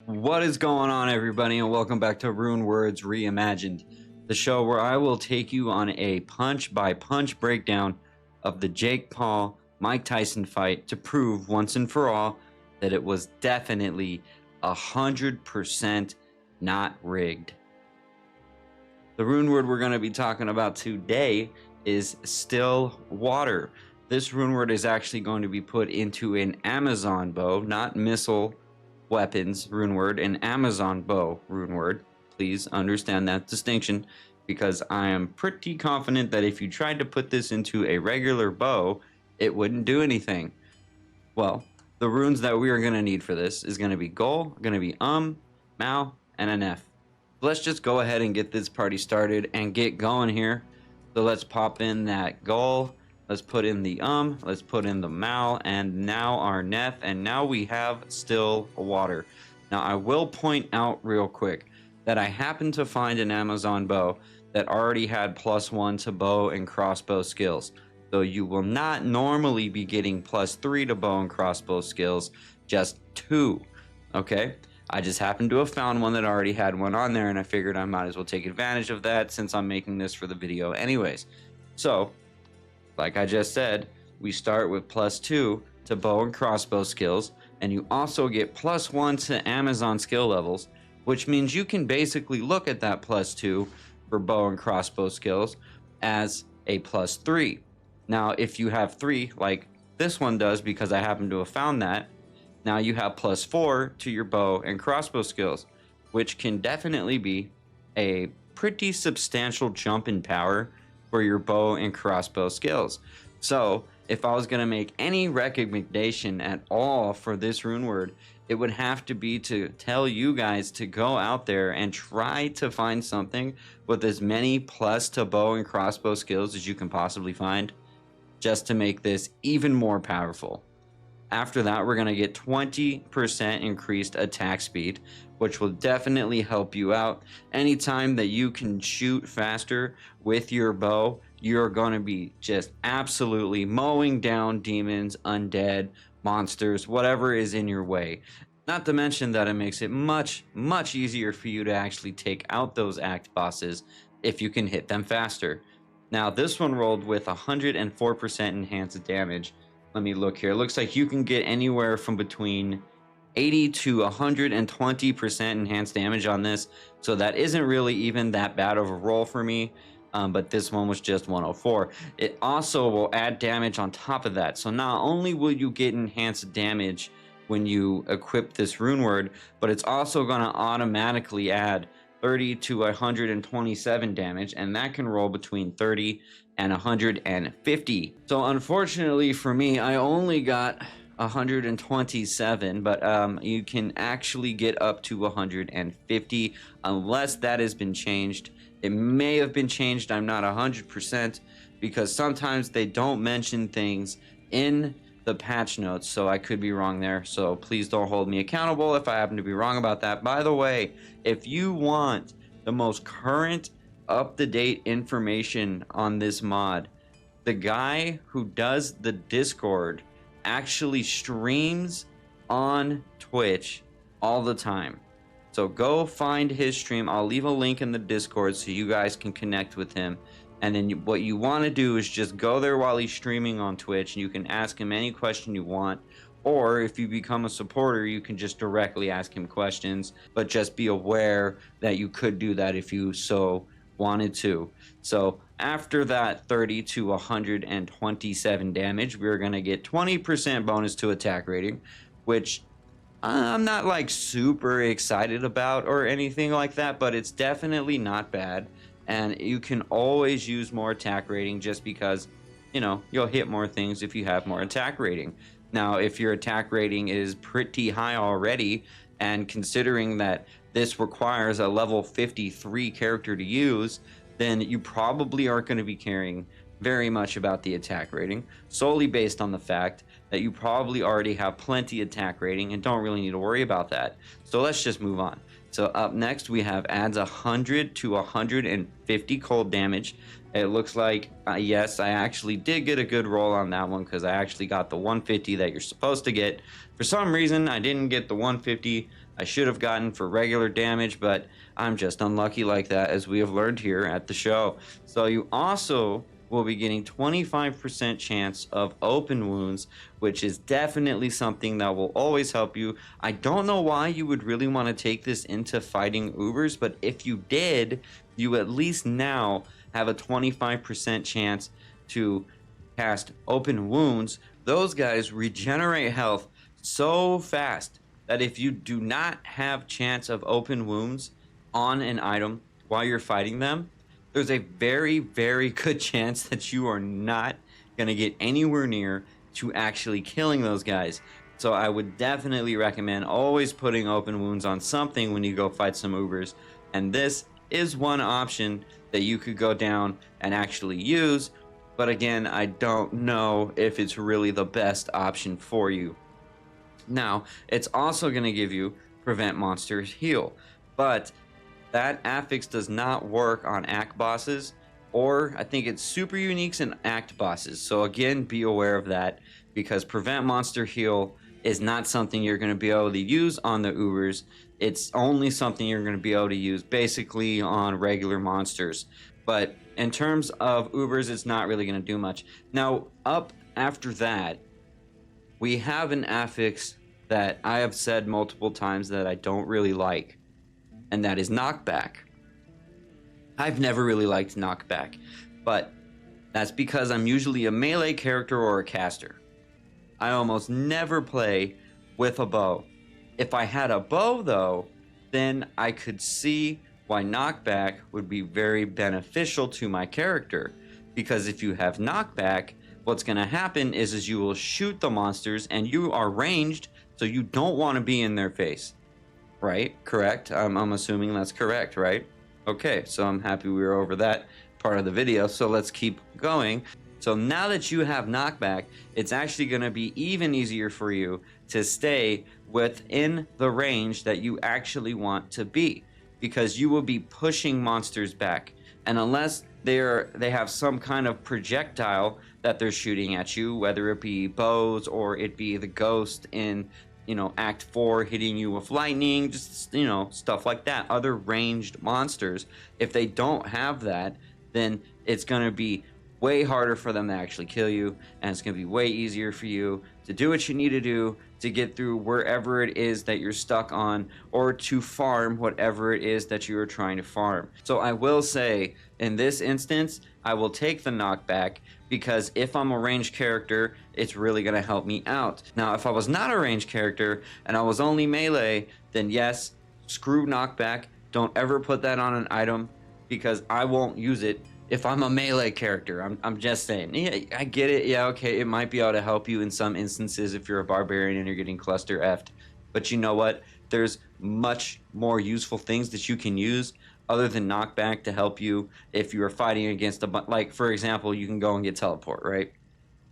What is going on, everybody, and welcome back to Runewords Reimagined, the show where I will take you on a punch-by-punch breakdown of the Jake Paul Mike Tyson fight to prove once and for all that it was definitely 100% not rigged. The rune word we're going to be talking about today is still water. This rune word is actually going to be put into an Amazon bow, not missile weapons rune word, an Amazon bow rune word. Please understand that distinction, because I am pretty confident that if you tried to put this into a regular bow, it wouldn't do anything. Well, the runes that we are going to need for this is going to be Gol, going to be Mao, and an F. Let's just go ahead and get this party started and get going here. So let's pop in that Gol. Let's put in the let's put in the Mao, and now our Nef, and now we have still water. Now I will point out real quick that I happened to find an Amazon bow that already had +1 to bow and crossbow skills. So you will not normally be getting +3 to bow and crossbow skills, just 2. Okay? I just happened to have found one that already had one on there, and I figured I might as well take advantage of that since I'm making this for the video anyways. So, like I just said, we start with +2 to bow and crossbow skills, and you also get +1 to Amazon skill levels, which means you can basically look at that +2 for bow and crossbow skills as a +3. Now, if you have 3, like this one does, because I happen to have found that, now you have +4 to your bow and crossbow skills, which can definitely be a pretty substantial jump in power for your bow and crossbow skills. So if I was going to make any recommendation at all for this rune word, it would have to be to tell you guys to go out there and try to find something with as many plus to bow and crossbow skills as you can possibly find, just to make this even more powerful. After that, we're going to get 20% increased attack speed, which will definitely help you out. Anytime that you can shoot faster with your bow, you're going to be just absolutely mowing down demons, undead, monsters, whatever is in your way. Not to mention that it makes it much easier for you to actually take out those act bosses if you can hit them faster. Now, this one rolled with 104% enhanced damage. Let me look here. It looks like you can get anywhere from between 80 to 120% enhanced damage on this, so that isn't really even that bad of a roll for me, but this one was just 104. It also will add damage on top of that, so not only will you get enhanced damage when you equip this rune word, but it's also going to automatically add 30 to 127 damage, and that can roll between 30 and 150. So unfortunately for me, I only got 127, but you can actually get up to 150 unless that has been changed. It may have been changed, I'm not 100%, because sometimes they don't mention things in the patch notes, so I could be wrong there. So please don't hold me accountable if I happen to be wrong about that. By the way, if you want the most current up-to-date information on this mod, the guy who does the Discord actually streams on Twitch all the time. So go find his stream. I'll leave a link in the Discord so you guys can connect with him. And then what you want to do is just go there while he's streaming on Twitch, and you can ask him any question you want. Or if you become a supporter, you can just directly ask him questions. But just be aware that you could do that if you so wanted to. So after that 30 to 127 damage, we're going to get 20% bonus to attack rating, which I'm not like super excited about or anything like that, but it's definitely not bad. And you can always use more attack rating just because, you know, you'll hit more things if you have more attack rating. Now, if your attack rating is pretty high already, and considering that this requires a level 53 character to use, then you probably aren't going to be caring very much about the attack rating, solely based on the fact that you probably already have plenty attack rating and don't really need to worry about that. So let's just move on. So up next we have adds 100 to 150 cold damage. It looks like, yes, I actually did get a good roll on that one because I actually got the 150 that you're supposed to get. For some reason, I didn't get the 150 I should have gotten for regular damage, but I'm just unlucky like that, as we have learned here at the show. So you also will be getting 25% chance of open wounds, which is definitely something that will always help you. I don't know why you would really want to take this into fighting Ubers, but if you did, you at least now have a 25% chance to cast open wounds. Those guys regenerate health so fast that if you do not have chance of open wounds on an item while you're fighting them, there's a very, very good chance that you are not going to get anywhere near to actually killing those guys. So I would definitely recommend always putting open wounds on something when you go fight some Ubers. And this is one option that you could go down and actually use. But again, I don't know if it's really the best option for you. Now, it's also going to give you prevent monsters heal. But that affix does not work on act bosses, or I think it's super unique in act bosses. So again, be aware of that, because prevent monster heal is not something you're going to be able to use on the Ubers. It's only something you're going to be able to use basically on regular monsters. But in terms of Ubers, it's not really going to do much. Now, up after that, we have an affix that I have said multiple times that I don't really like, and that is Knockback. I've never really liked Knockback, but that's because I'm usually a melee character or a caster. I almost never play with a bow. If I had a bow though, then I could see why Knockback would be very beneficial to my character, because if you have Knockback, what's going to happen is you will shoot the monsters and you are ranged, so you don't want to be in their face. Right? Correct? I'm assuming that's correct, right? Okay, so I'm happy we were over that part of the video, so let's keep going. So now that you have Knockback, it's actually going to be even easier for you to stay within the range that you actually want to be, because you will be pushing monsters back. And unless they have some kind of projectile that they're shooting at you, whether it be bows or it be the ghost in Act 4 hitting you with lightning, just, stuff like that. Other ranged monsters, if they don't have that, then it's going to be way harder for them to actually kill you, and it's going to be way easier for you to do what you need to do to get through wherever it is that you're stuck on, or to farm whatever it is that you are trying to farm. So I will say, in this instance, I will take the Knockback, because if I'm a ranged character, it's really going to help me out. Now, if I was not a ranged character and I was only melee, then yes, screw Knockback. Don't ever put that on an item, because I won't use it if I'm a melee character. I'm just saying. Yeah, I get it. Yeah, okay, it might be able to help you in some instances if you're a barbarian and you're getting cluster effed. But you know what? There's much more useful things that you can use other than Knockback to help you if you're fighting against like, for example, you can go and get teleport, right?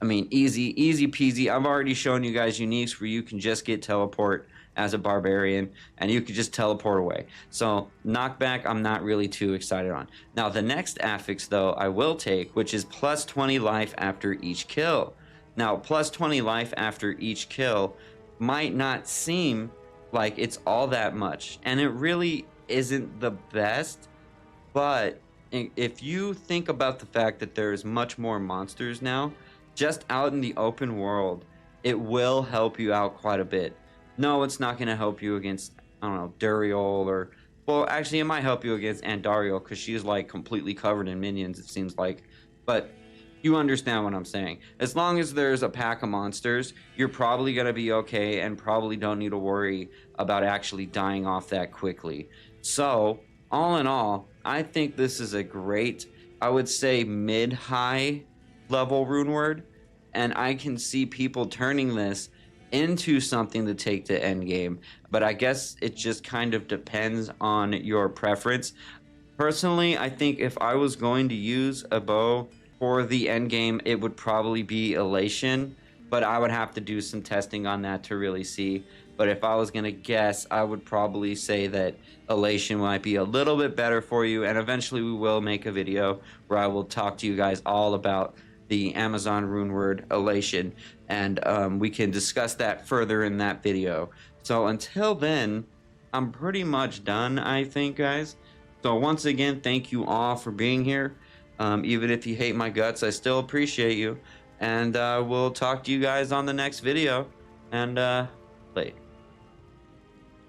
I mean, easy peasy. I've already shown you guys uniques where you can just get teleport as a barbarian and you can just teleport away. So Knockback, I'm not really too excited on. Now, the next affix though I will take, which is plus 20 life after each kill. Now, plus 20 life after each kill might not seem like it's all that much, and it really isn't the best, but if you think about the fact that there's much more monsters now just out in the open world, it will help you out quite a bit. No, it's not going to help you against, I don't know, Duriel, or, well, actually it might help you against Andariel, because she's like completely covered in minions, it seems like. But you understand what I'm saying. As long as there's a pack of monsters, you're probably going to be okay and probably don't need to worry about actually dying off that quickly. So, all in all, I think this is a great, I would say mid-high level rune word, and I can see people turning this into something to take to endgame, but I guess it just kind of depends on your preference. Personally, I think if I was going to use a bow for the endgame, it would probably be Elation, but I would have to do some testing on that to really see. But if I was going to guess, I would probably say that Elation might be a little bit better for you, and eventually we will make a video where I will talk to you guys all about the Amazon rune word Elation, and we can discuss that further in that video. So until then, I'm pretty much done, I think, guys. So once again, thank you all for being here. Even if you hate my guts, I still appreciate you. And we'll talk to you guys on the next video. And later.